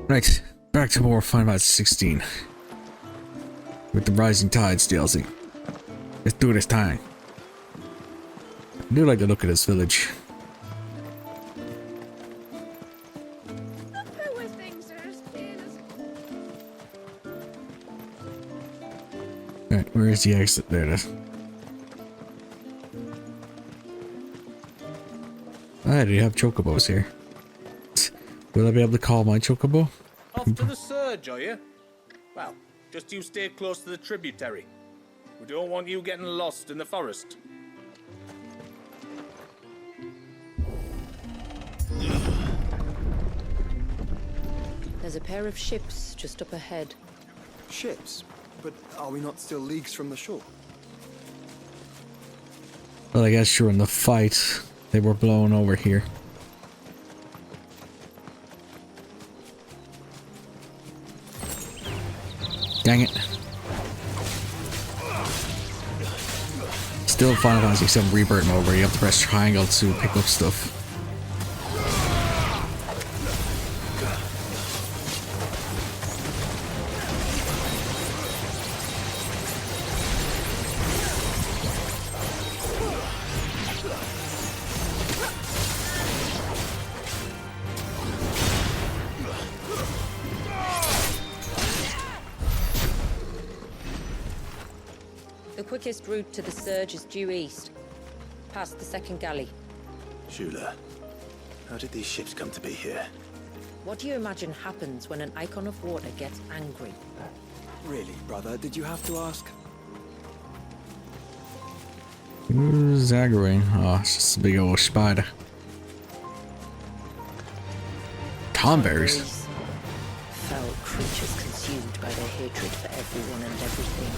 Right, back to more Final Fantasy 16. With the Rising Tides DLC. Let's do this time. I do like the look of this village. Right, where is the exit? There it is. I do have chocobos here. Will I be able to call my chocobo? Off to the surge, are you? Well, just you stay close to the tributary. We don't want you getting lost in the forest. There's a pair of ships just up ahead. Ships? But are we not still leagues from the shore? Well, I guess during the fight, they were blown over here. Dang it. Still Final Fantasy 7 Rebirth mode where you have to press triangle to pick up stuff. The quickest route to the surge is due east, past the second galley. Shula, how did these ships come to be here? What do you imagine happens when an icon of water gets angry? Really, brother? Did you have to ask? Who's aggroing? Oh, it's just a big old spider. Tomberries. Foul creatures consumed by their hatred for everyone and everything.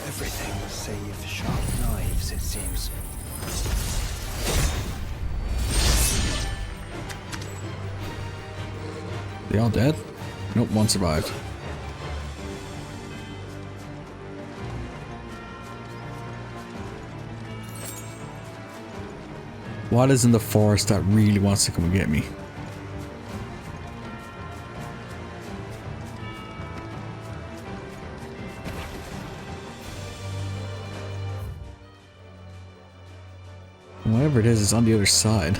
Everything save sharp knives, it seems. They all dead? Nope, one survived. What is in the forest that really wants to come and get me? Whatever it is, it's on the other side.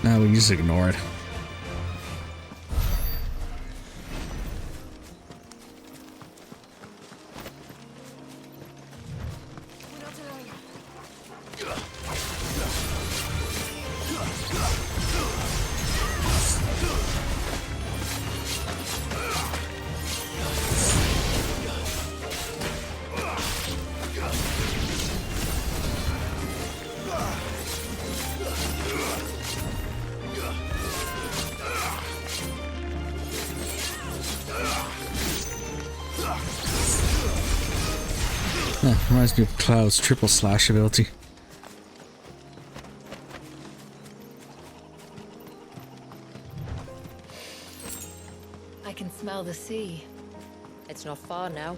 Now we can just ignore it. Reminds me of Cloud's triple slash ability. I can smell the sea. It's not far now.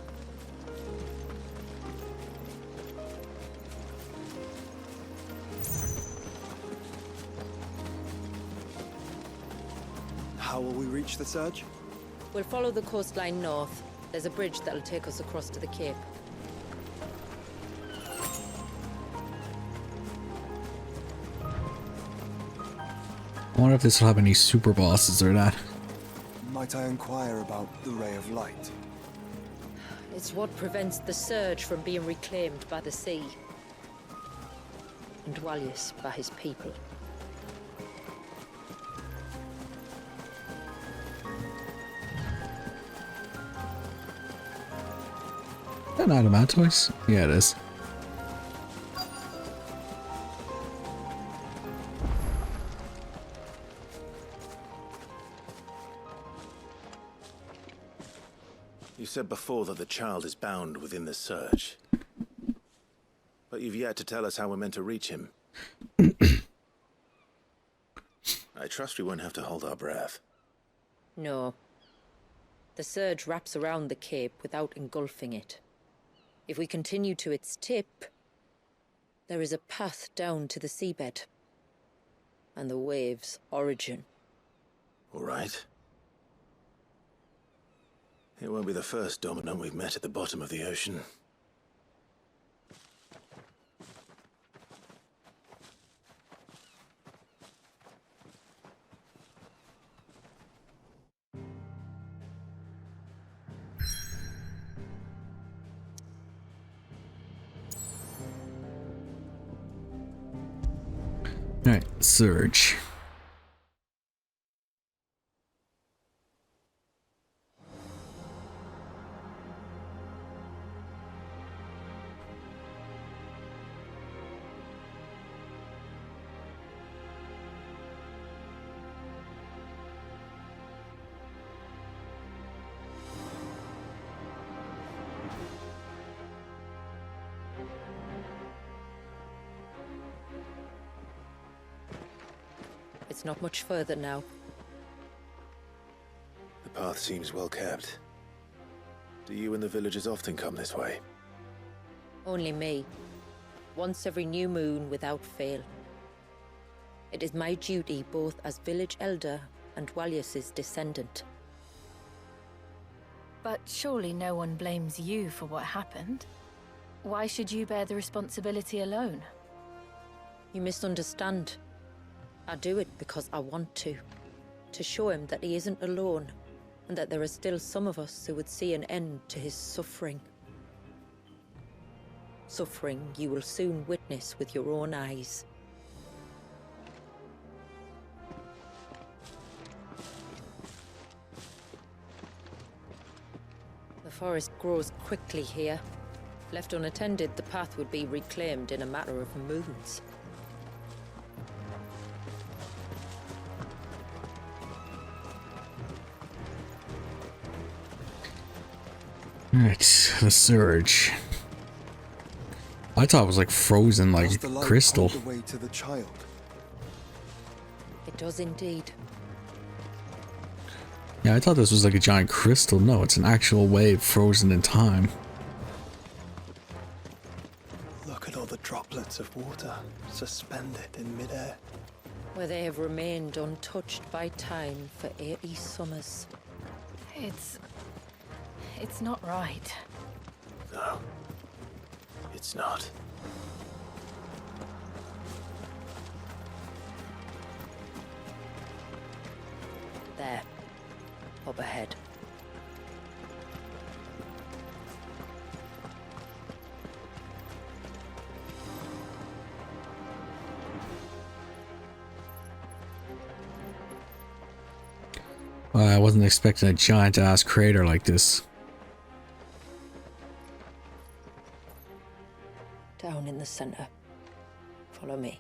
How will we reach the surge? We'll follow the coastline north. There's a bridge that'll take us across to the cape. I wonder if this will have any super bosses or that. Might I inquire about the ray of light? It's what prevents the surge from being reclaimed by the sea. And Dwalius by his people. Is that an Adamantoise? Yeah, it is. You said before that the child is bound within the surge. But you've yet to tell us how we're meant to reach him. I trust we won't have to hold our breath. No. The surge wraps around the cape without engulfing it. If we continue to its tip, there is a path down to the seabed. And the wave's origin. All right. It won't be the first dominant we've met at the bottom of the ocean. Alright, surge. It's not much further now. The path seems well kept. Do you and the villagers often come this way? Only me. Once every new moon without fail. It is my duty both as village elder and Walius's descendant. But surely no one blames you for what happened. Why should you bear the responsibility alone? You misunderstand. I do it because I want to. To show him that he isn't alone, and that there are still some of us who would see an end to his suffering. Suffering you will soon witness with your own eyes. The forest grows quickly here. Left unattended, the path would be reclaimed in a matter of moons. Alright, the surge. I thought it was like frozen, like Does the light crystal. hold the way to the child? It does indeed. Yeah, I thought this was like a giant crystal. No, it's an actual wave frozen in time. Look at all the droplets of water suspended in midair. Where they have remained untouched by time for 80 summers. It's not right. No. It's not. There. Up ahead. I wasn't expecting a giant ass crater like this. Down in the center. Follow me.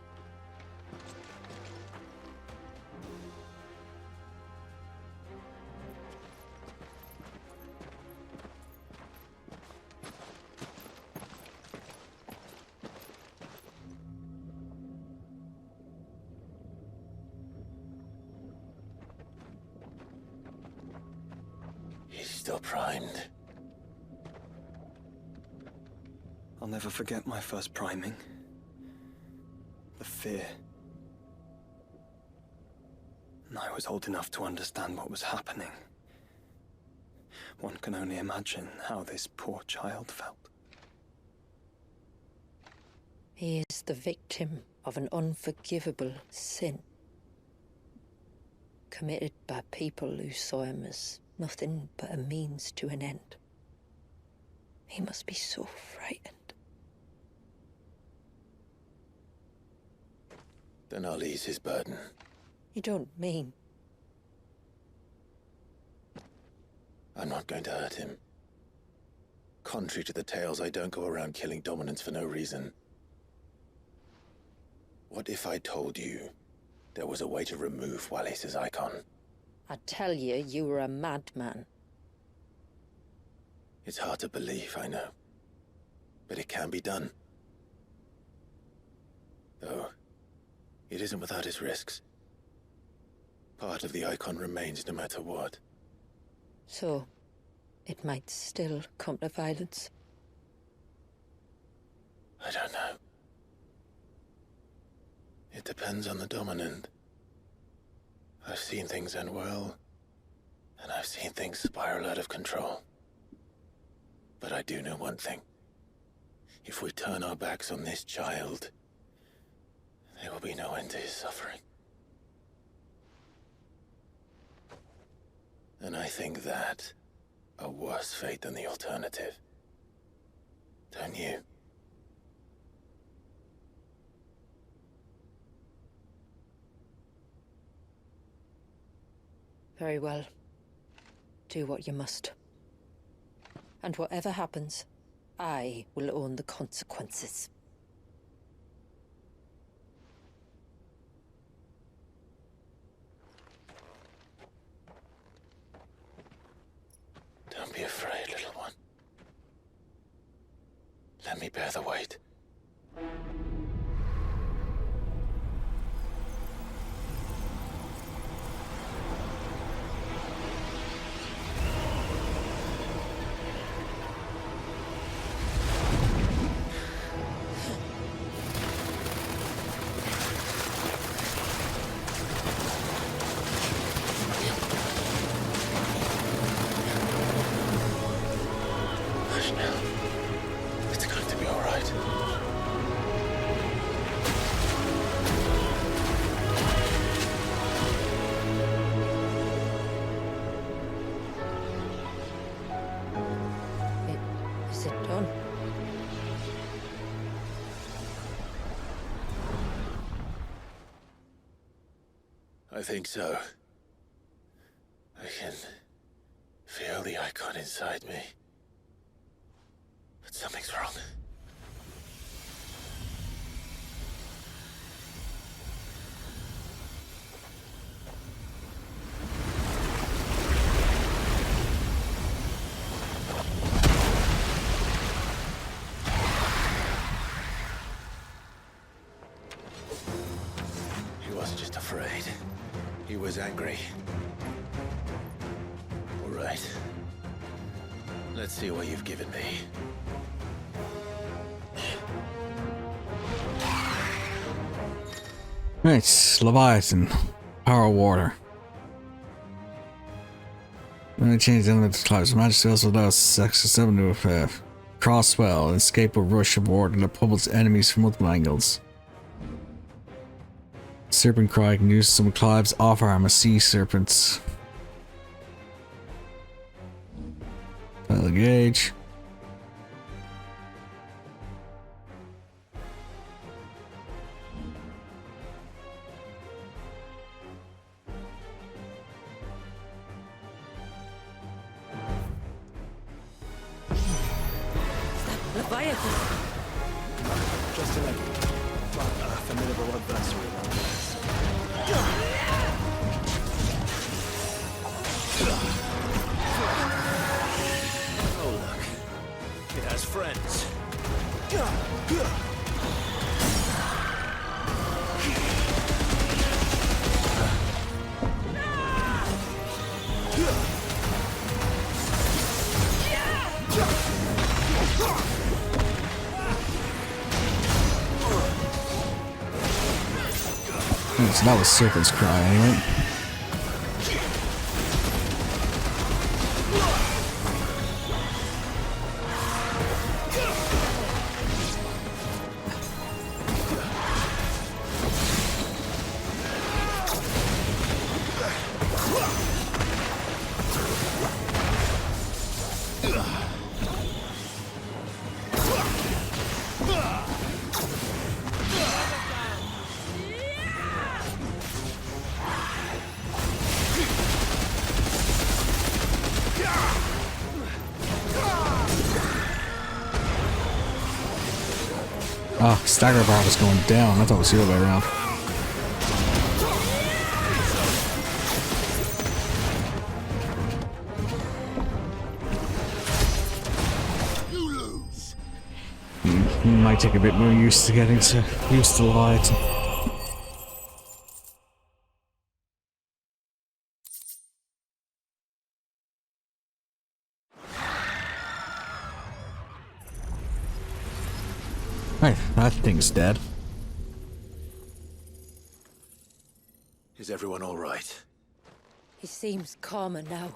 He's still primed. I'll never forget my first priming. The fear. And I was old enough to understand what was happening. One can only imagine how this poor child felt. He is the victim of an unforgivable sin. Committed by people who saw him as nothing but a means to an end. He must be so frightened. Then I'll ease his burden. You don't mean... I'm not going to hurt him. Contrary to the tales, I don't go around killing dominants for no reason. What if I told you there was a way to remove Walius's icon? I tell you, you were a madman. It's hard to believe, I know. But it can be done. Though, it isn't without its risks. Part of the icon remains no matter what. So, it might still come to violence. I don't know. It depends on the dominant. I've seen things end well, and I've seen things spiral out of control. But I do know one thing. If we turn our backs on this child, there will be no end to his suffering. And I think that a worse fate than the alternative. Don't you? Very well. Do what you must. And whatever happens, I will own the consequences. Don't be afraid, little one. Let me bear the weight. Hush now. It's going to be all right. Is it done? I think so. I can feel the icon inside me. But something's wrong. He wasn't just afraid. He was angry. All right. Let's see what you've given me. Right, Leviathan. Power of water. When I change the element to clouds, Majesty also allows XXVII to crosswell and escape a rush of water that pummels enemies from multiple angles. Serpent Cry can use some Clive's off-arm as sea serpents. Final gauge. Leviathan! Just a little, but a formidable adversary nonetheless. Oh, look. It has friends. So that was Serpent's Cry anyway. Oh, Stagger Bar was going down. I thought it was the other way around. Might take a bit more used to getting used to Leviathan. Right, that thing's dead. Is everyone all right? He seems calmer now.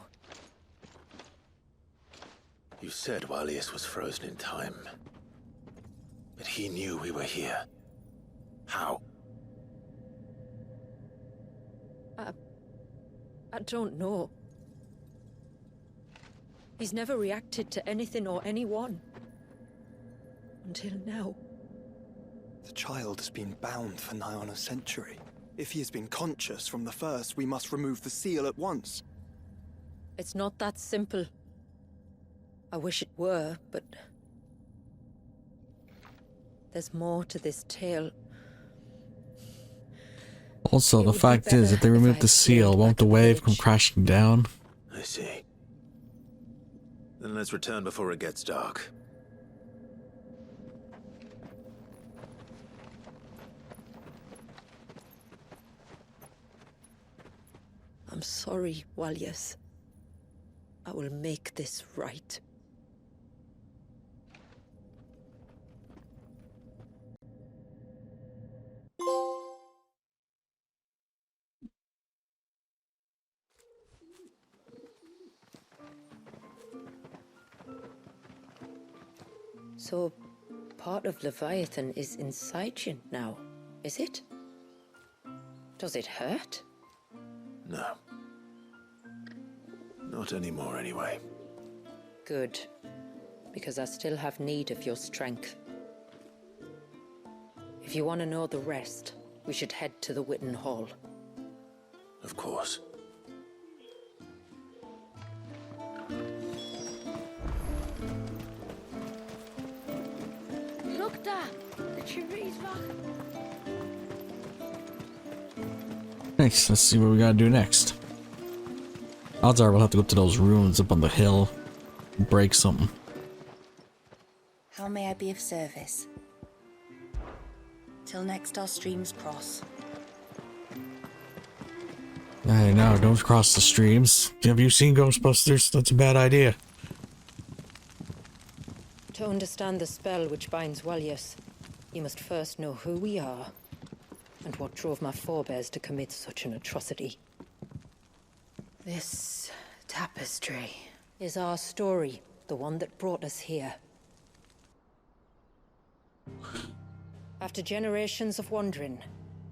You said Walius was frozen in time. But he knew we were here. How? I don't know. He's never reacted to anything or anyone. Until now. The child has been bound for nigh on a century. If he has been conscious from the first, we must remove the seal at once. It's not that simple. I wish it were, but... there's more to this tale. Also, It the would be fact is, if they better if remove I the seal, sailed won't back the to wave come village. crashing down? I see. Then let's return before it gets dark. I'm sorry, Walius. I will make this right. So, part of Leviathan is inside you now, is it? Does it hurt? No. Not anymore, anyway. Good, because I still have need of your strength. If you want to know the rest, we should head to the Witten Hall. Of course. Look, Dad! The tree's back. Thanks, let's see what we gotta do next. Odds are we'll have to go to those ruins up on the hill and break something. How may I be of service? Till next our streams cross. Hey, no, don't cross the streams. Have you seen Ghostbusters? That's a bad idea. To understand the spell which binds Walius, you must first know who we are, and what drove my forebears to commit such an atrocity. This tapestry is our story, the one that brought us here. After generations of wandering,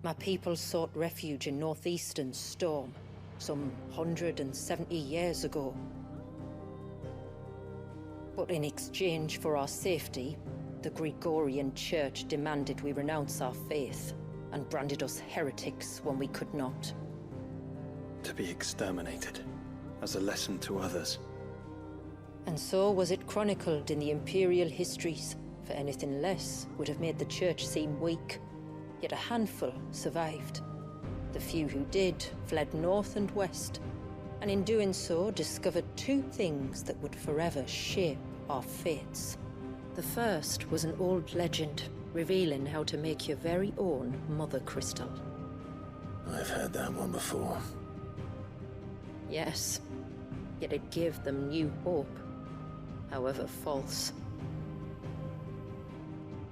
my people sought refuge in northeastern Storm, some 170 years ago. But in exchange for our safety, the Gregorian Church demanded we renounce our faith, and branded us heretics when we could not. To be exterminated, as a lesson to others. And so was it chronicled in the Imperial histories, for anything less would have made the Church seem weak. Yet a handful survived. The few who did fled north and west, and in doing so discovered two things that would forever shape our fates. The first was an old legend, revealing how to make your very own Mother Crystal. I've heard that one before. Yes, yet it gave them new hope, however false.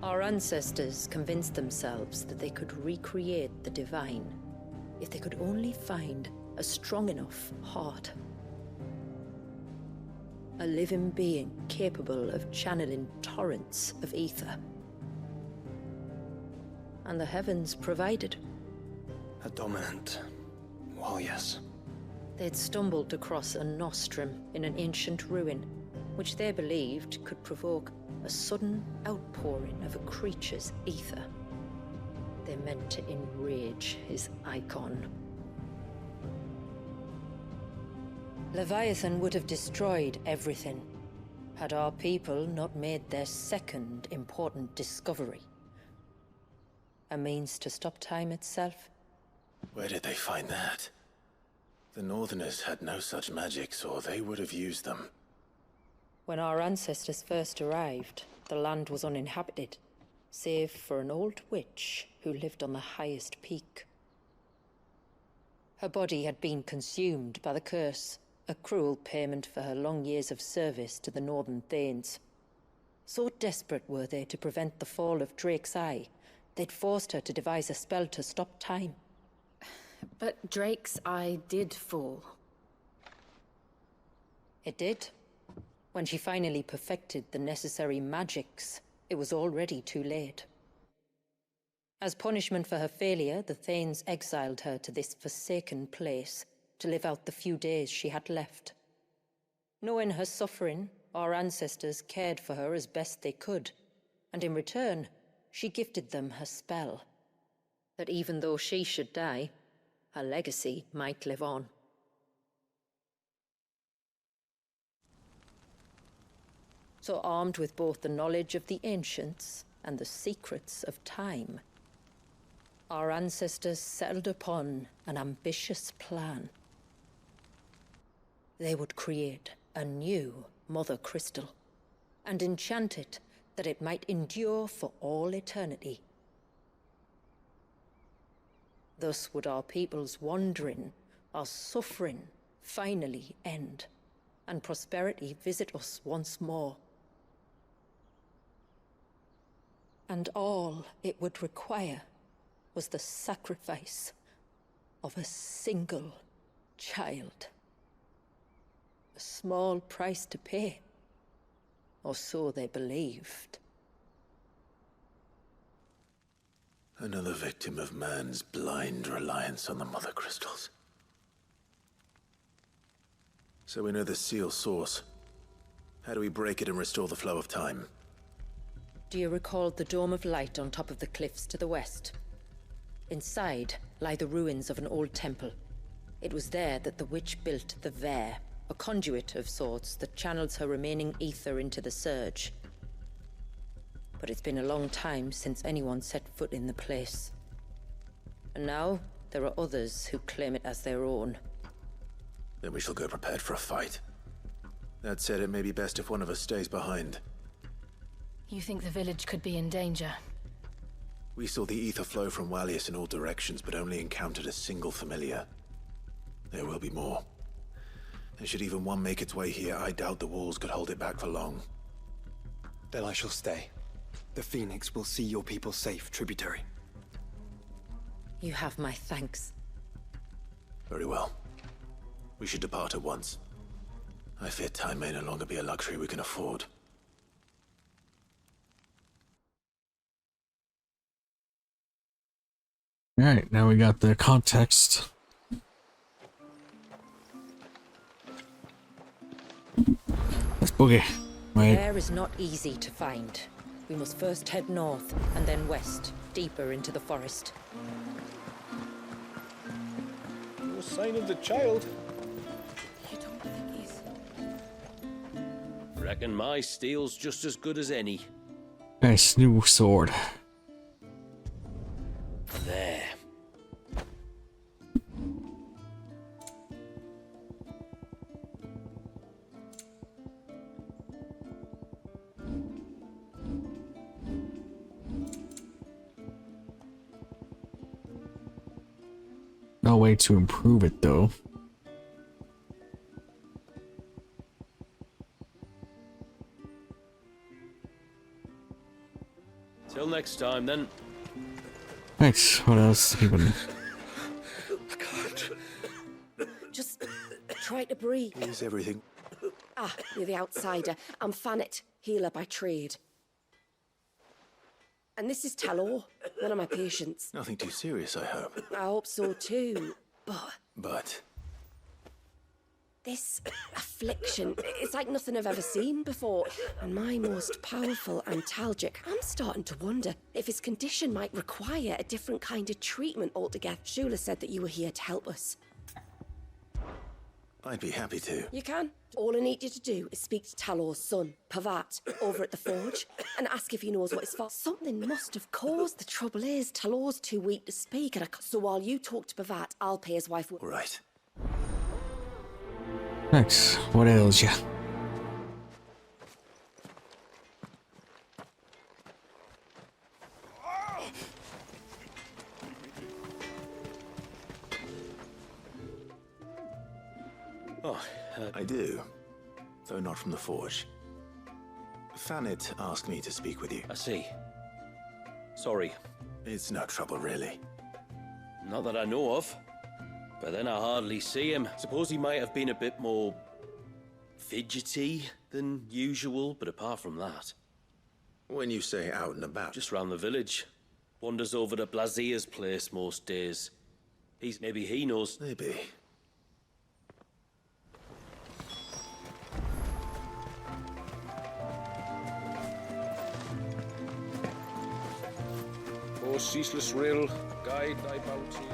Our ancestors convinced themselves that they could recreate the divine if they could only find a strong enough heart. A living being capable of channeling torrents of ether. And the heavens provided. A dominant. Well, yes. They'd stumbled across a nostrum in an ancient ruin, which they believed could provoke a sudden outpouring of a creature's ether. They meant to enrage his icon. Leviathan would have destroyed everything, had our people not made their second important discovery. A means to stop time itself. Where did they find that? The Northerners had no such magics, or they would have used them. When our ancestors first arrived, the land was uninhabited, save for an old witch who lived on the highest peak. Her body had been consumed by the curse, a cruel payment for her long years of service to the Northern Thanes. So desperate were they to prevent the fall of Drake's eye, they'd forced her to devise a spell to stop time. But Drake's eye did fall. It did. When she finally perfected the necessary magics, it was already too late. As punishment for her failure, the Thanes exiled her to this forsaken place to live out the few days she had left. Knowing her suffering, our ancestors cared for her as best they could, and in return, she gifted them her spell. That even though she should die, her legacy might live on. So armed with both the knowledge of the ancients and the secrets of time, our ancestors settled upon an ambitious plan. They would create a new Mother Crystal, and enchant it that it might endure for all eternity. Thus would our people's wandering, our suffering, finally end, and prosperity visit us once more. And all it would require was the sacrifice of a single child. A small price to pay, or so they believed. Another victim of man's blind reliance on the Mother Crystals. So we know the seal's source. How do we break it and restore the flow of time? Do you recall the dome of light on top of the cliffs to the west? Inside lie the ruins of an old temple. It was there that the witch built the Vare, a conduit of sorts that channels her remaining ether into the Surge. But it's been a long time since anyone set foot in the place. And now, there are others who claim it as their own. Then we shall go prepared for a fight. That said, it may be best if one of us stays behind. You think the village could be in danger? We saw the ether flow from Wallius in all directions, but only encountered a single familiar. There will be more. And should even one make its way here, I doubt the walls could hold it back for long. Then I shall stay. The Phoenix will see your people safe, tributary. You have my thanks. Very well. We should depart at once. I fear time may no longer be a luxury we can afford. Alright, now we got the context. Let's boogie. Wait. Air is not easy to find. We must first head north, and then west, deeper into the forest. No sign of the child. You don't think he's... Reckon my steel's just as good as any. Nice new sword. There. No way to improve it though. Till next time, then. Thanks. What else? Even Just try to breathe. Is everything? Ah, you're the outsider. I'm Fannet, healer by trade. And this is Talor, one of my patients. Nothing too serious, I hope. I hope so too, but But this affliction, it's like nothing I've ever seen before. And my most powerful antalgic, I'm starting to wonder if his condition might require a different kind of treatment altogether. Shula said that you were here to help us. I'd be happy to. You can. All I need you to do is speak to Talor's son, Pavat, over at the forge, and ask if he knows what his fault. Something must have caused. The trouble is, Talor's too weak to speak, and so while you talk to Pavat, I'll pay his wife. All right. thanks. What ails ya? I do, though not from the forge. Fanit asked me to speak with you. I see. Sorry. It's no trouble, really. Not that I know of. But then I hardly see him. Suppose he might have been a bit more fidgety than usual, but apart from that, When you say out and about, just round the village. Wanders over to Blazier's place most days. Maybe he knows. maybe. O ceaseless rill, guide thy bounty.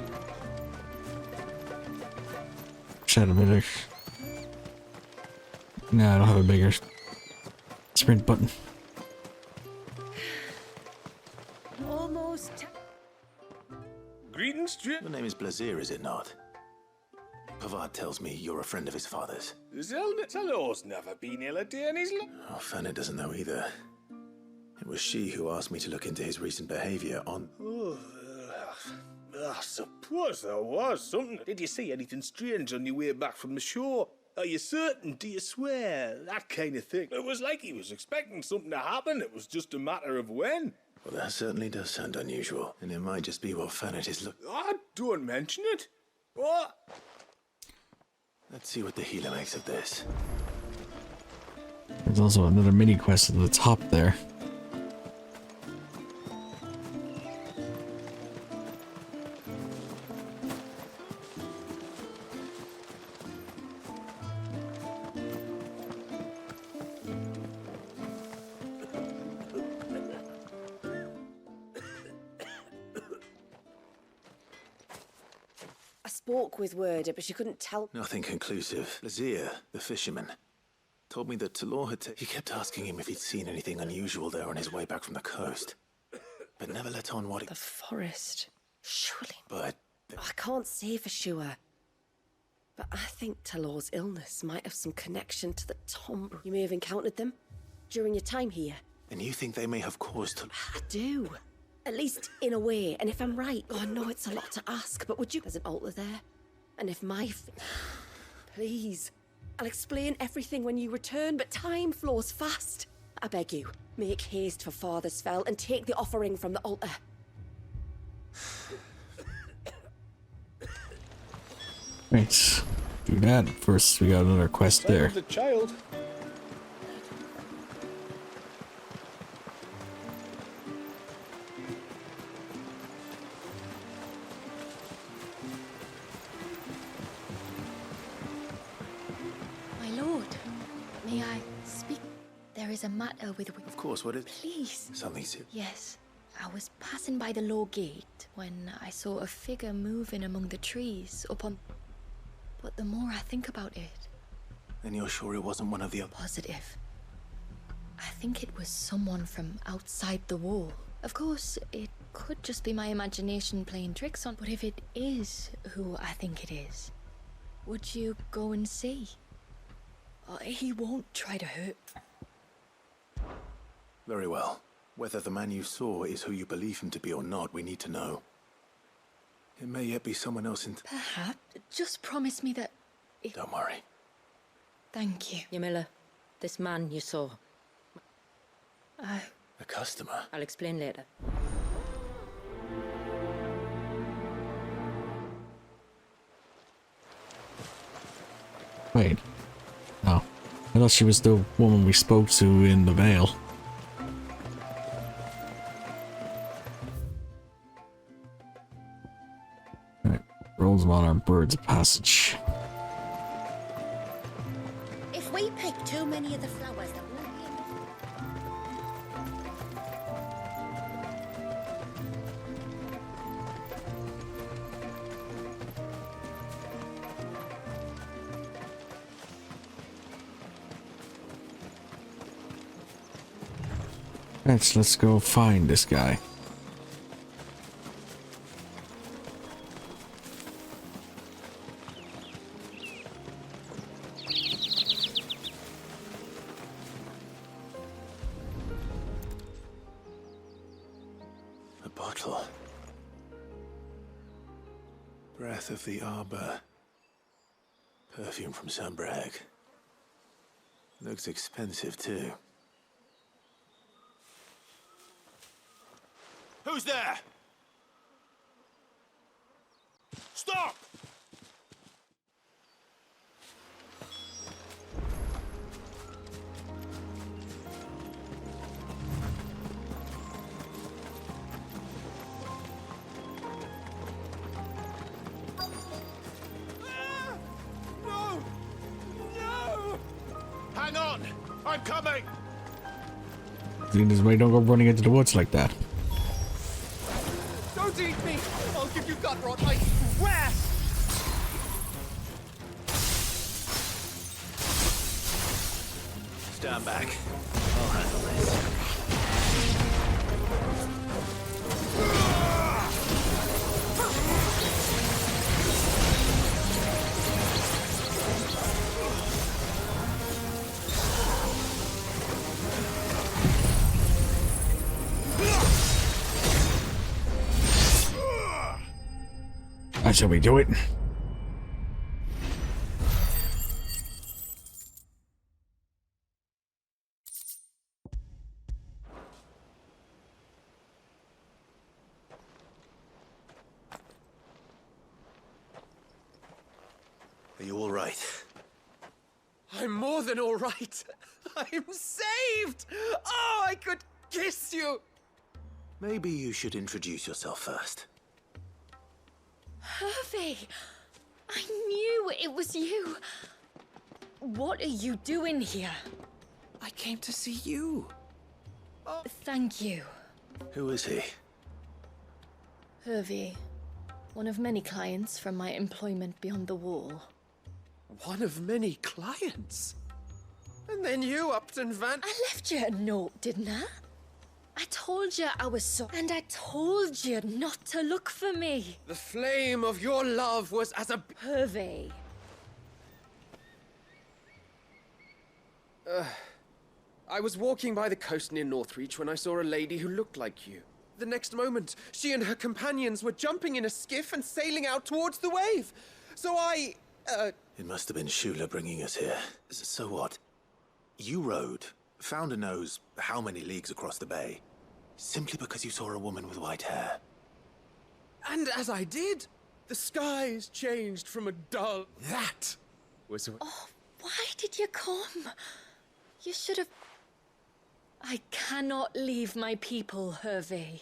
Shadow Miller. No, I don't have a bigger sprint button. Almost. Greetings, Jim. Your name is Blazier, is it not? Pavard tells me you're a friend of his father's. Zelda's never been ill a day in his life. Oh, Fanny doesn't know either. It was she who asked me to look into his recent behavior on... Oh, I suppose there was something. Did you see anything strange on your way back from the shore? Are you certain? Do you swear? That kind of thing. It was like he was expecting something to happen. It was just a matter of when. Well, that certainly does sound unusual, and it might just be what Fanny is looking... Oh, don't mention it. What? Let's see what the healer makes of this. There's also another mini quest at the top there. I spoke with Werder, but she couldn't tell. Nothing conclusive. Blazier, the fisherman, told me that Talor had He kept asking him if he'd seen anything unusual there on his way back from the coast, but never let on what The forest. Surely. But... I can't say for sure. But I think Talor's illness might have some connection to the tomb. You may have encountered them during your time here. And you think they may have caused... I do. At least in a way. And if I'm right, oh, I know it's a lot to ask, but would you... There's an altar there. And if my... Please. I'll explain everything when you return, but time flows fast. I beg you, make haste for Father's Fell and take the offering from the altar. Right, do that. First, we got another quest there. The child. My lord, may I speak? There is a matter with... Of course, what is... Please. Something serious. Yes. I was passing by the low gate when I saw a figure moving among the trees upon... But the more I think about it... And you're sure it wasn't one of the other... Positive. I think it was someone from outside the wall. Of course, it could just be my imagination playing tricks on... But if it is who I think it is, would you go and see? He won't try to hurt... Very well. Whether the man you saw is who you believe him to be or not, we need to know. It may yet be someone else in... Perhaps. Just promise me that... Don't worry. Thank you. Yamila, this man you saw. A customer? I'll explain later. Wait. No. I thought she was the woman we spoke to in the Vale. Alright. Rolls on our birds of passage. If we pick too many of the flowers, there won't be enough. Right, let's go find this guy. A bottle. Breath of the Arbor. Perfume from Saint-Brag. Looks expensive, too. Who's there? Stop! No! No! Hang on! I'm coming! This way, don't go running into the woods like that. Don't eat me! I'll give you gut rot, I swear! Stand back. I'll handle this. That's how we do it. Are you all right? I'm more than all right. I'm saved! Oh, I could kiss you! Maybe you should introduce yourself first. Hervey! I knew it was you. What are you doing here? I came to see you. Thank you. Who is he? Hervey, one of many clients from my employment beyond the wall. One of many clients? And then you upped and van— I left you a note, didn't I? I told you I was so— and I told you not to look for me. The flame of your love was as a— Hervey. I was walking by the coast near Northreach when I saw a lady who looked like you. The next moment, she and her companions were jumping in a skiff and sailing out towards the wave. So I, It must have been Shula bringing us here. So what? You rowed, found a nose how many leagues across the bay, simply because you saw a woman with white hair. And as I did, the skies changed from a dull— That was what— Oh, why did you come? You should have— I cannot leave my people, Hervey.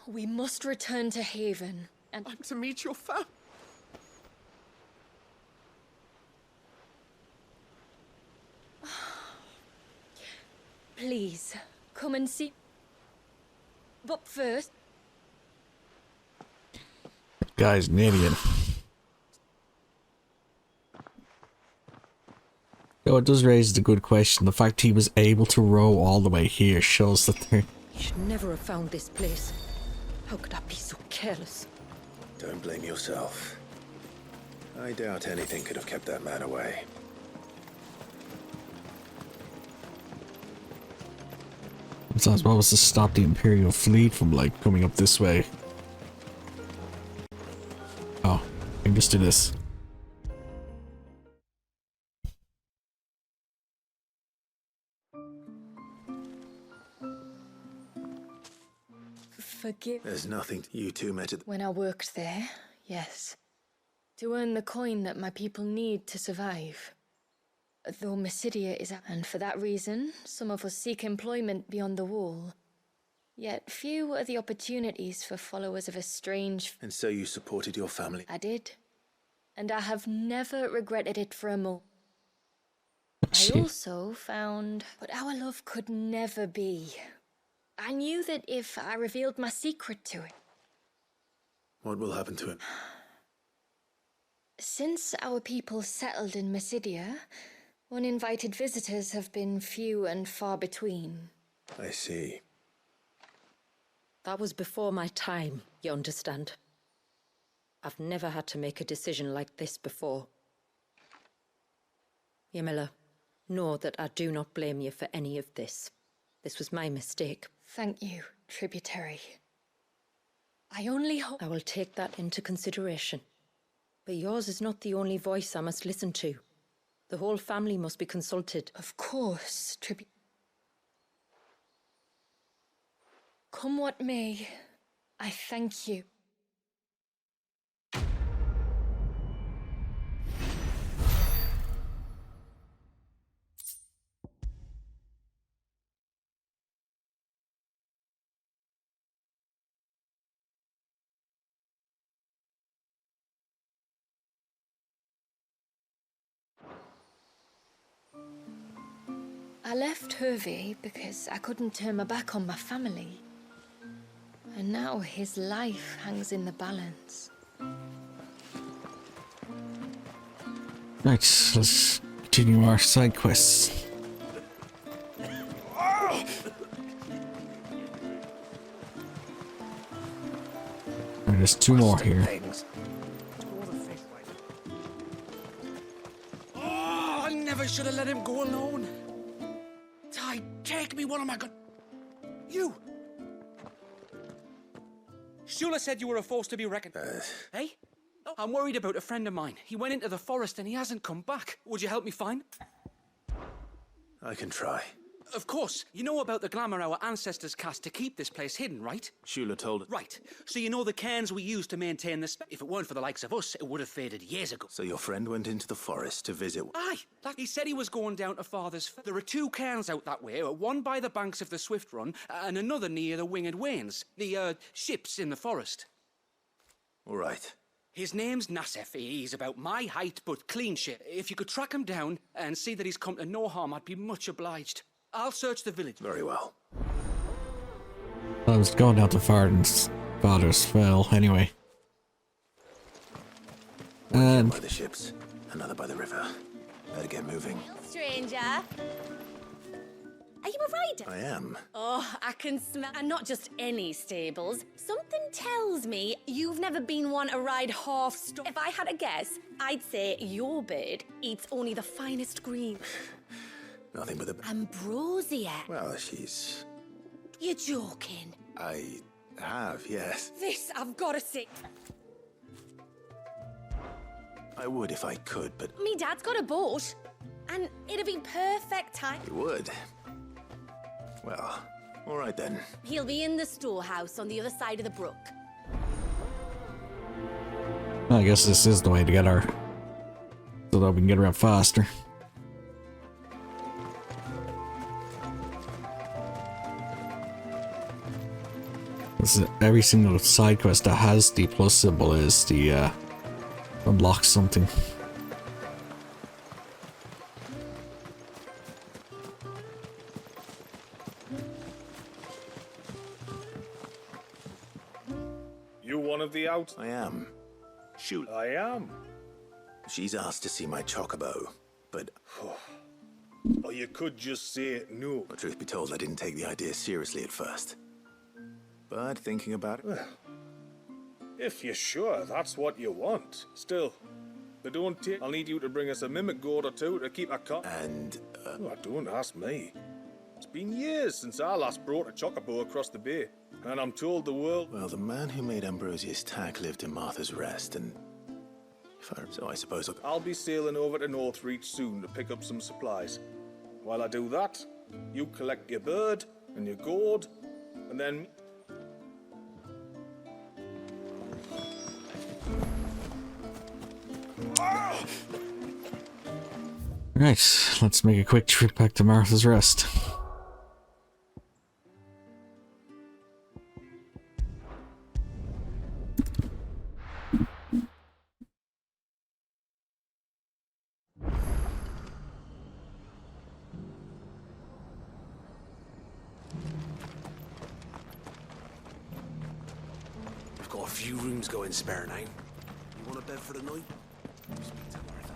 We must return to Haven, and— I'm to meet your family. Please, come and see. But first— Guy's an idiot. Though it does raise the good question. The fact he was able to row all the way here shows that they're... You should never have found this place. How could I be so careless? Don't blame yourself. I doubt anything could have kept that man away. Besides, what was to stop the Imperial fleet from, like, coming up this way? Oh, I can just do this. Forgive— There's nothing you two met at... When I worked there, yes. To earn the coin that my people need to survive. Though Mysidia is— and for that reason, some of us seek employment beyond the wall. Yet few are the opportunities for followers of a strange— And so you supported your family? I did. And I have never regretted it for a moment. I also found what our love could never be. I knew that if I revealed my secret to it— What will happen to him? Since our people settled in Mysidia, uninvited visitors have been few and far between. I see. That was before my time, you understand? I've never had to make a decision like this before. Yamila, know that I do not blame you for any of this. This was my mistake. Thank you, tributary. I only hope— I will take that into consideration. But yours is not the only voice I must listen to. The whole family must be consulted. Of course, Come what may, I thank you. I left Hervey because I couldn't turn my back on my family. And now his life hangs in the balance. Right, let's continue our side quests. And there's 2 more here. Oh, I never should have let him go alone. Ty, take me, what am I going... You! Shula said you were a force to be reckoned. Hey? Oh, I'm worried about a friend of mine. He went into the forest and he hasn't come back. Would you help me find? I can try. Of course. You know about the glamour our ancestors cast to keep this place hidden, right? Shula told it. Right. So you know the cairns we use to maintain this... If it weren't for the likes of us, it would have faded years ago. So your friend went into the forest to visit... Aye. Like he said he was going down to Father's... There are 2 cairns out that way, one by the banks of the Swift Run, and another near the Winged Wains, the, ships in the forest. All right. His name's Nassef. He's about my height, but clean shit. If you could track him down and see that he's come to no harm, I'd be much obliged. I'll search the village. Very well. I was going down to Father's Well, anyway. One by the ships, another by the river. Better get moving. Stranger. Are you a rider? I am. Oh, I can smell... And not just any stables. Something tells me you've never been one to ride half-stop. If I had a guess, I'd say your bird eats only the finest green. Nothing but the... Ambrosia. Well, she's... You're joking. I have, yes. This I've got to see. I would if I could, but... Me dad's got a boat. And it'd be perfect time. You would? Well, all right then. He'll be in the storehouse on the other side of the brook. I guess this is the way to get her, so that we can get around faster. This is every single side quest that has the plus symbol is the unlock something. You one of the out? I am. Shoot. I am. She's asked to see my chocobo, but... Or you could just say no. Well, truth be told, I didn't take the idea seriously at first. But thinking about it... Well, if you're sure that's what you want. Still, they don't take... I'll need you to bring us a mimic goat or 2 to keep a cut. And, Oh, don't ask me. It's been years since I last brought a chocobo across the bay. And I'm told the world... Well, the man who made Ambrosia's tack lived in Martha's Rest, and... So I suppose I'll be sailing over to Northreach soon to pick up some supplies. While I do that, you collect your bird and your gourd, and then... Right, let's make a quick trip back to Martha's Rest. We've got a few rooms going spare now. You want a bed for the night? Speak to Martha.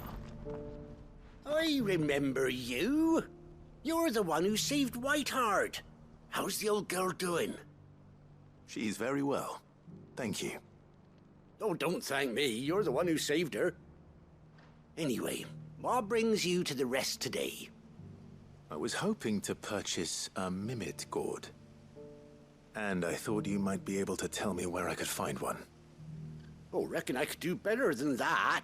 I remember you. You're the one who saved Whiteheart. How's the old girl doing? she's very well. Thank you. Oh, don't thank me. You're the one who saved her. Anyway, what brings you to the rest today? I was hoping to purchase a Mimit gourd. And I thought you might be able to tell me where I could find one. Oh, reckon I could do better than that.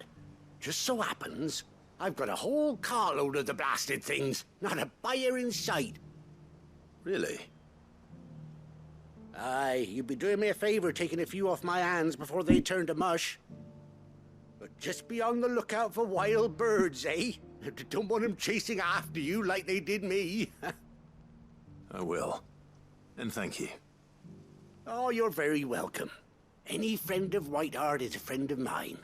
Just so happens, I've got a whole carload of the blasted things. Not a buyer in sight. Really? Aye, you'd be doing me a favor taking a few off my hands before they turn to mush. But just be on the lookout for wild birds, eh? Don't want them chasing after you like they did me. I will. And thank you. Oh, you're very welcome. Any friend of Whiteheart is a friend of mine.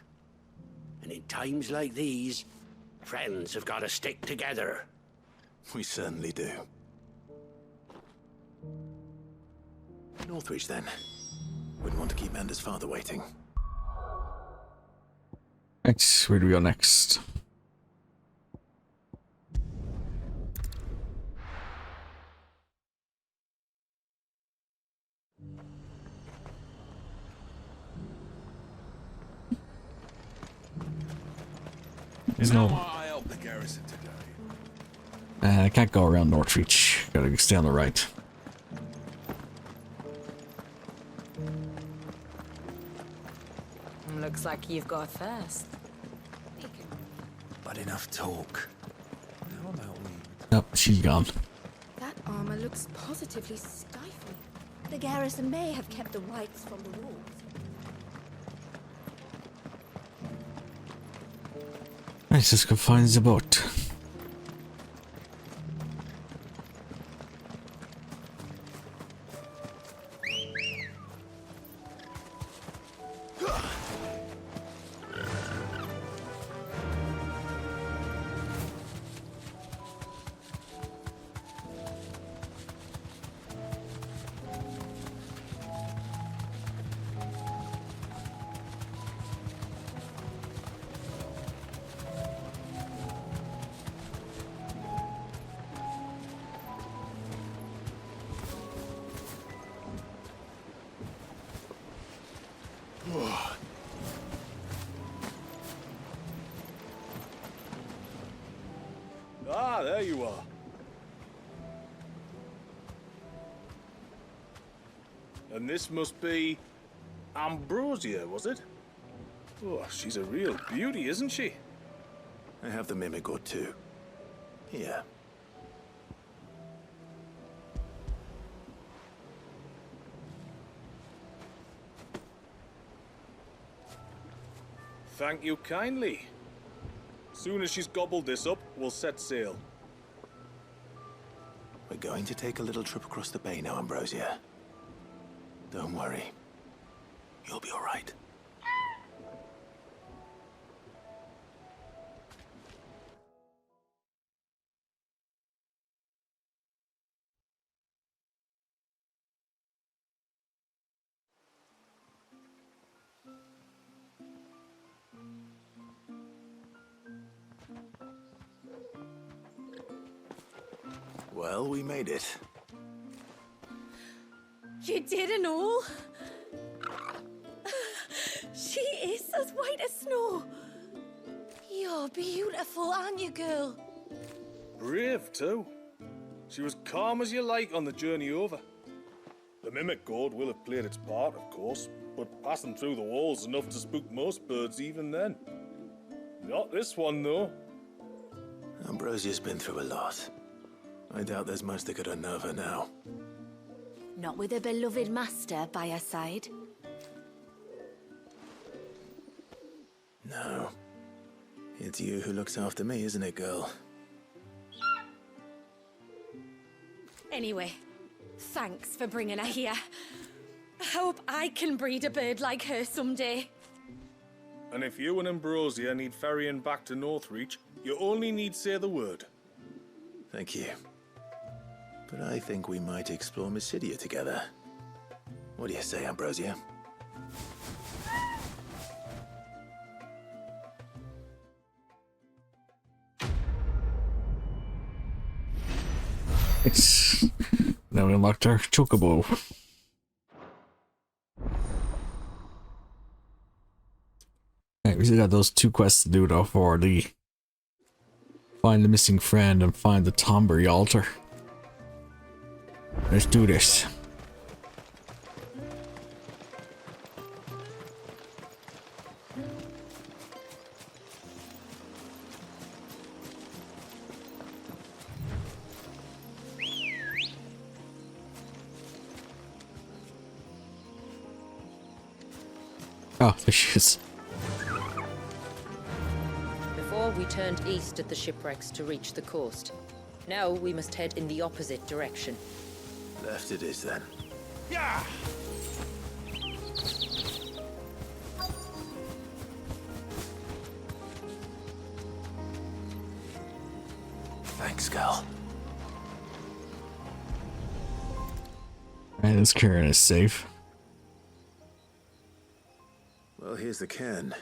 And in times like these, friends have got to stick together. We certainly do. Northreach, then. Wouldn't want to keep Mander's father waiting. Thanks. Where do we go next? There's no. I help the garrison today. I can't go around Northreach. Gotta stay on the right. Looks like you've got first. But enough talk. How about we... Nope, she's gone. That armor looks positively stifling. The garrison may have kept the whites from the walls. Let's just go find the boat. Ah, there you are. And this must be Ambrosia, was it? Oh, she's a real beauty, isn't she? I have the mimic or two. Here. Thank you kindly. Soon as she's gobbled this up, we'll set sail. We're going to take a little trip across the bay now, Ambrosia. Don't worry. You'll be all right. Well, we made it. You didn't all? She is as white as snow. You're beautiful, aren't you, girl? Brave, too. She was calm as you like on the journey over. The mimic gourd will have played its part, of course, but passing through the walls enough to spook most birds even then. Not this one, though. Ambrosia's been through a lot. I doubt there's much that could unnerve her now. Not with a beloved master by her side. No. It's you who looks after me, isn't it, girl? Anyway, thanks for bringing her here. I hope I can breed a bird like her someday. And if you and Ambrosia need ferrying back to Northreach, you only need say the word. Thank you. But I think we might explore Mysidia together. What do you say, Ambrosia? It's now we unlocked our chocobo. Alright, we still got those 2 quests to do though for the find the missing friend and find the Tombury altar. Let's do this. Oh, there she is. Before we turned east at the shipwrecks to reach the coast. Now we must head in the opposite direction. Left it is then. Yeah! Thanks, Gal. Alright, this Karen is safe. Well, here's the can.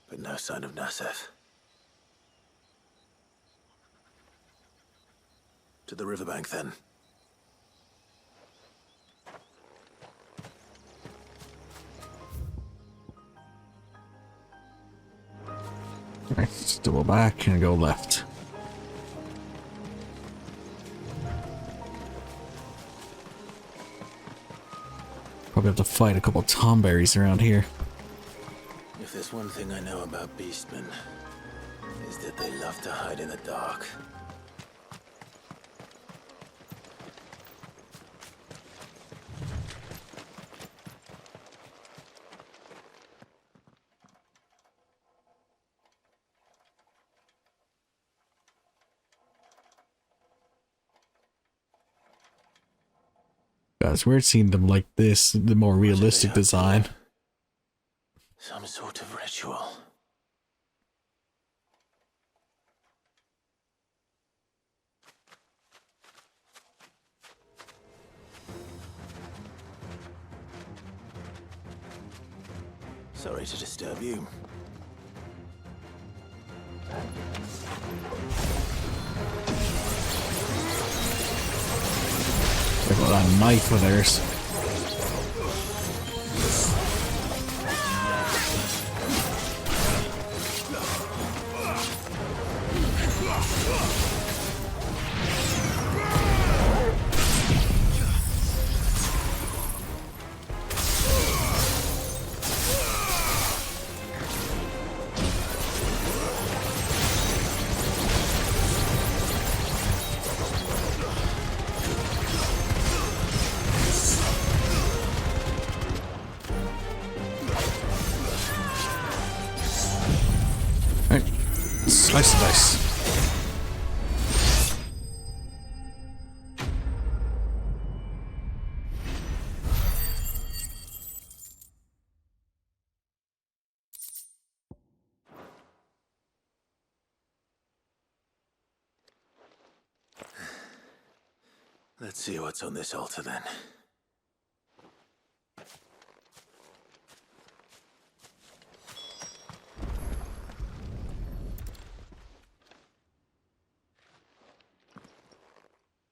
But no sign of Nassef. To the riverbank, then. Alright, let's double back and go left. Probably have to fight a couple tomberries around here. If there's one thing I know about beastmen, is that they love to hide in the dark. God, it's weird seeing them like this, the more realistic design. Some sort of ritual. Sorry to disturb you. Look at that knife of theirs. Slice the dice. Let's see what's on this altar then.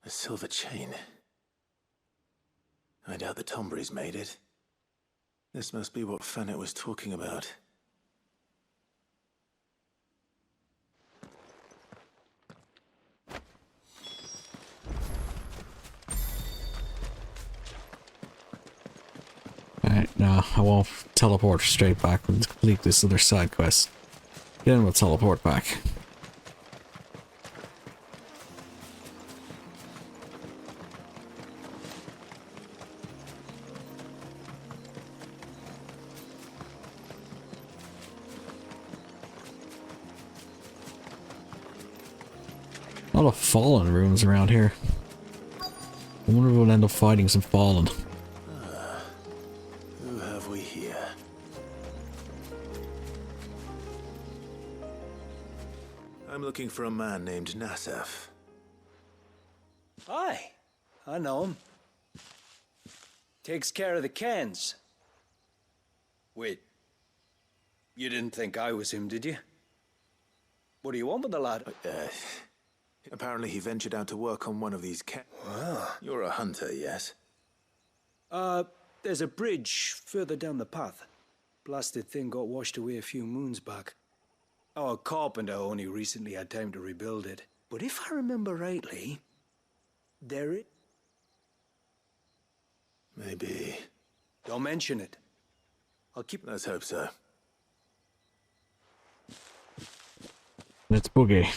A silver chain. I doubt the Tomberries made it. This must be what Fennec was talking about. Alright, no, I won't teleport straight back and complete this other side quest. Then we'll teleport back. A lot of fallen rooms around here. I wonder if we'll end up fighting some fallen. Who have we here? I'm looking for a man named Nassef. Aye, I know him. Takes care of the cans. Wait, you didn't think I was him, did you? What do you want with the lad? Apparently he ventured out to work on one of these Wow. You're a hunter, yes? There's a bridge further down the path. Blasted thing got washed away a few moons back. Our carpenter only recently had time to rebuild it. But if I remember rightly, there it... Maybe. Don't mention it. I'll keep... Let's hope so. Let's boogie.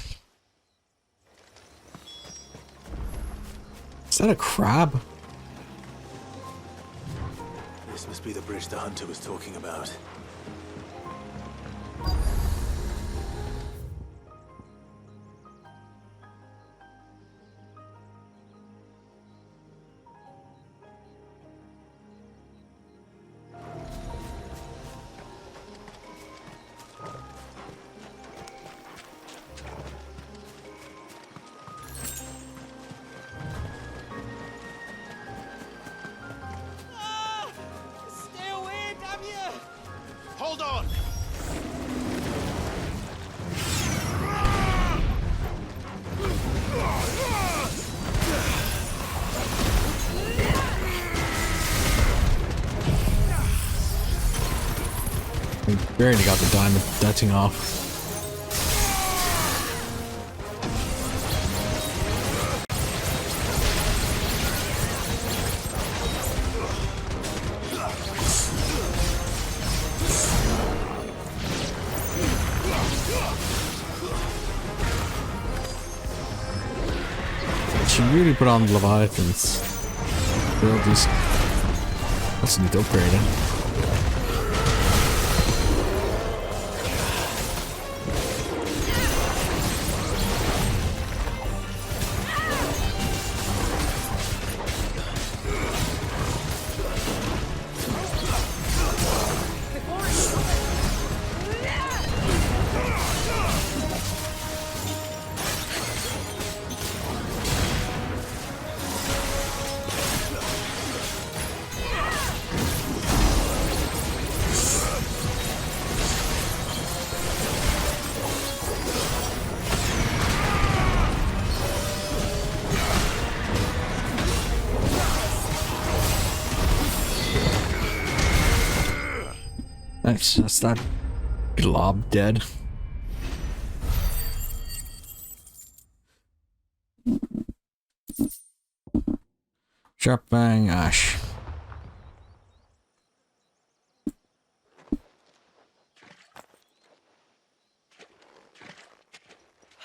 Is that a crab? be the bridge the hunter was talking about. Stay away, damn you! Hold on! We barely got the diamond dutting off. Should really put on the Leviathans. Build these. Let's need to upgrade it. Nice, that's that glob dead. Sharp bang ash.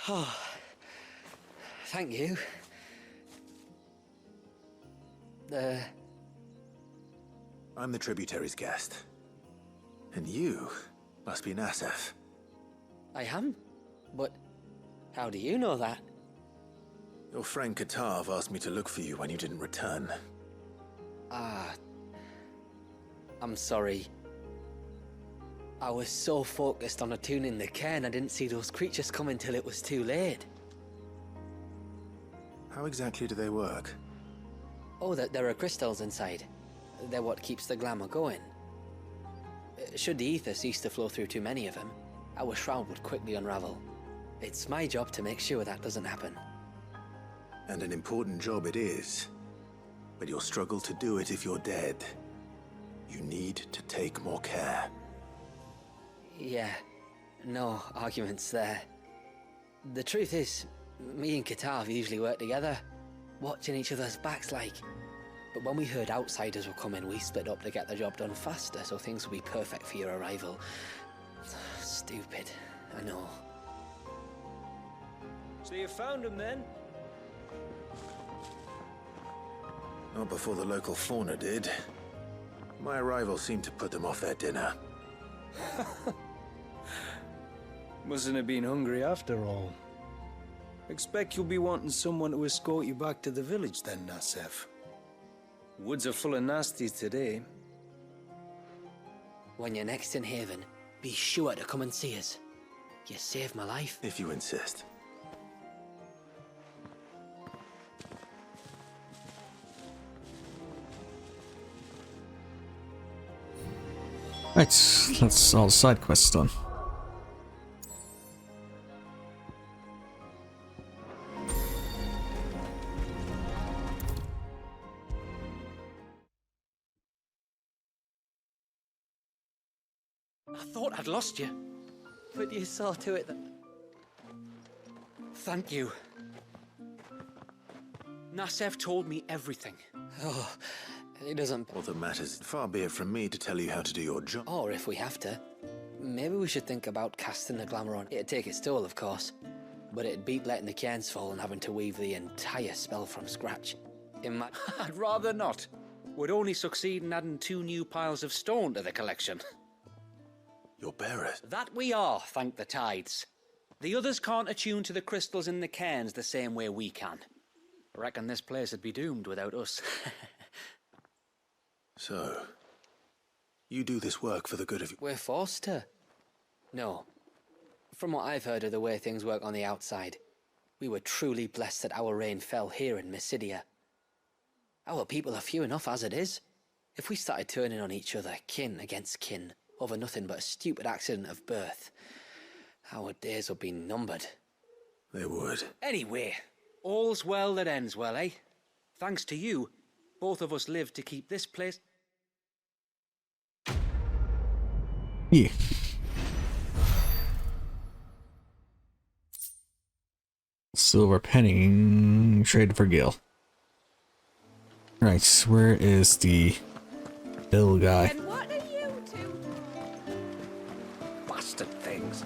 Oh, thank you. I'm the tributary's guest. And you must be Nassef. I am? But how do you know that? Your friend Katav asked me to look for you when you didn't return. Ah, I'm sorry. I was so focused on attuning the cairn I didn't see those creatures coming till it was too late. How exactly do they work? Oh, there are crystals inside. They're what keeps the glamour going. Should the ether cease to flow through too many of them, our shroud would quickly unravel. It's my job to make sure that doesn't happen. And an important job it is. But you'll struggle to do it if you're dead. You need to take more care. Yeah, no arguments there. The truth is, me and Katav usually work together, watching each other's backs like. But when we heard outsiders were coming, we split up to get the job done faster, so things would be perfect for your arrival. Stupid, I know. So you found him then? Not before the local fauna did. My arrival seemed to put them off their dinner. Mustn't have been hungry after all. Expect you'll be wanting someone to escort you back to the village then, Nassef. Woods are full of nasties today. When you're next in Haven, be sure to come and see us. You saved my life. If you insist. Right, that's all the side quests done. I thought I'd lost you, but you saw to it that... Thank you. Nassef told me everything. Oh, it doesn't... All that matters, far be it from me to tell you how to do your job. Or if we have to. Maybe we should think about casting the glamour on. It'd take its toll, of course. But it'd beat letting the cairns fall and having to weave the entire spell from scratch. I'd rather not. would only succeed in adding 2 new piles of stone to the collection. Your bearers? That we are, thank the tides. The others can't attune to the crystals in the cairns the same way we can. I reckon this place would be doomed without us. So, you do this work for the good of... We're forced to. No. From what I've heard of the way things work on the outside, we were truly blessed that our rain fell here in Mysidia. Our people are few enough as it is. If we started turning on each other, kin against kin, over nothing but a stupid accident of birth, our days would be numbered. They would. Anyway, all's well that ends well, eh? Thanks to you, both of us live to keep this place... Yeah. Silver penny traded for Gil. Right, where is the bill guy? And what are you two? Bastard things.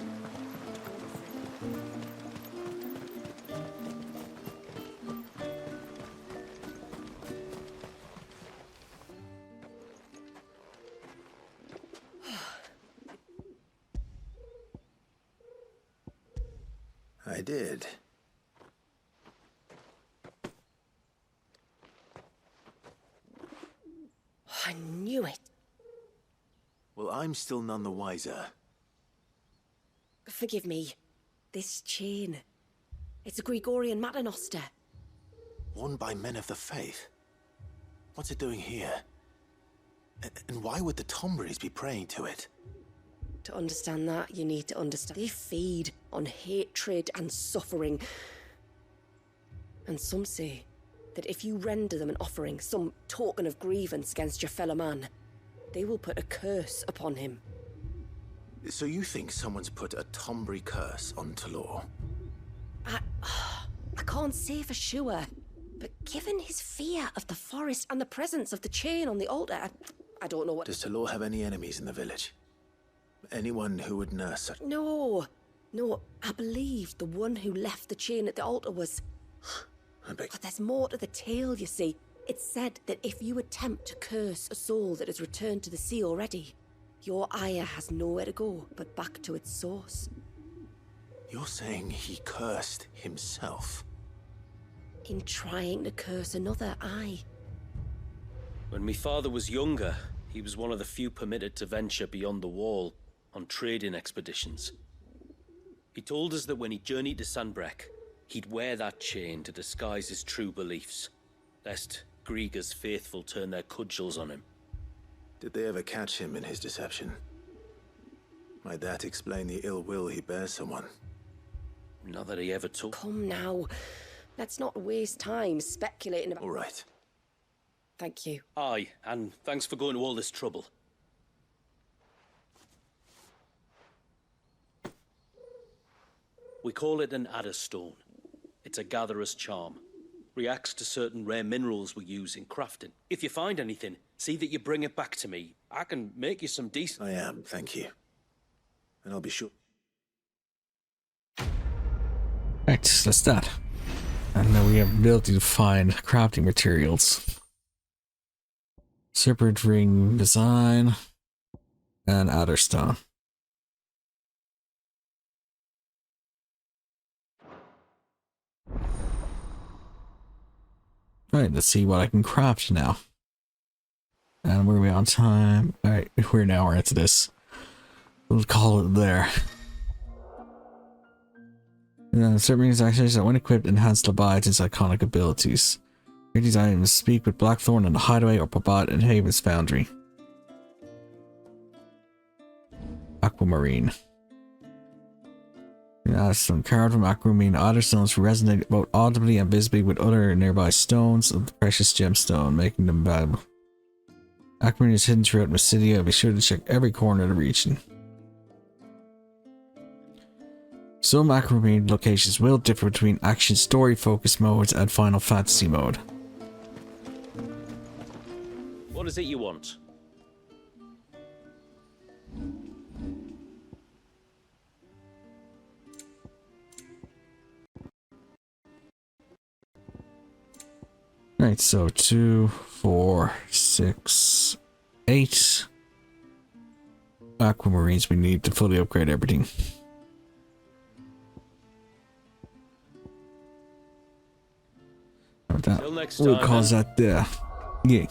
I did. I knew it. Well, I'm still none the wiser. Forgive me. This chain. It's a Gregorian Maternoster. Worn by men of the faith. What's it doing here? And why would the Tombries be praying to it? To understand that, you need to understand. They feed on hatred and suffering. And some say that if you render them an offering, some token of grievance against your fellow man, they will put a curse upon him. So you think someone's put a Tombry curse on Talor? I can't say for sure, but given his fear of the forest and the presence of the chain on the altar, I don't know what... Does Talor have any enemies in the village? Anyone who would nurse such... No, I believe the one who left the chain at the altar was... But there's more to the tale, you see. It's said that if you attempt to curse a soul that has returned to the sea already, your ire has nowhere to go but back to its source. You're saying he cursed himself? In trying to curse another, aye. When my father was younger, he was one of the few permitted to venture beyond the wall on trading expeditions. He told us that when he journeyed to Sanbreque, he'd wear that chain to disguise his true beliefs, lest Griega's faithful turn their cudgels on him. Did they ever catch him in his deception? Might that explain the ill will he bears someone? Not that he ever took... Come now, let's not waste time speculating about... All right. Thank you. Aye, and thanks for going to all this trouble. We call it an adder stone. It's a gatherer's charm. Reacts to certain rare minerals we use in crafting. If you find anything, see that you bring it back to me. I can make you some decent... I am, thank you. And I'll be sure... Right, that's that. And then we have the ability to find crafting materials. Serpent ring design and adder stone. Alright, let's see what I can craft now. And where are we on time? Alright, we're an hour into this. We'll call it there. Certain actions that when equipped enhance the its iconic abilities. These items speak with Blackthorn in the Hideaway or Pabat in Haven's Foundry. Aquamarine. Some carved from aquamarine otter stones resonate both audibly and visibly with other nearby stones of the precious gemstone, making them valuable. Aquamarine is hidden throughout Mysidia. Be sure to check every corner of the region. Some aquamarine locations will differ between action story focus modes and Final Fantasy mode. What is it you want? Right, so 2, 4, 6, 8 aquamarines we need to fully upgrade everything. That, Till next we'll time, cause then. that there. Yeah.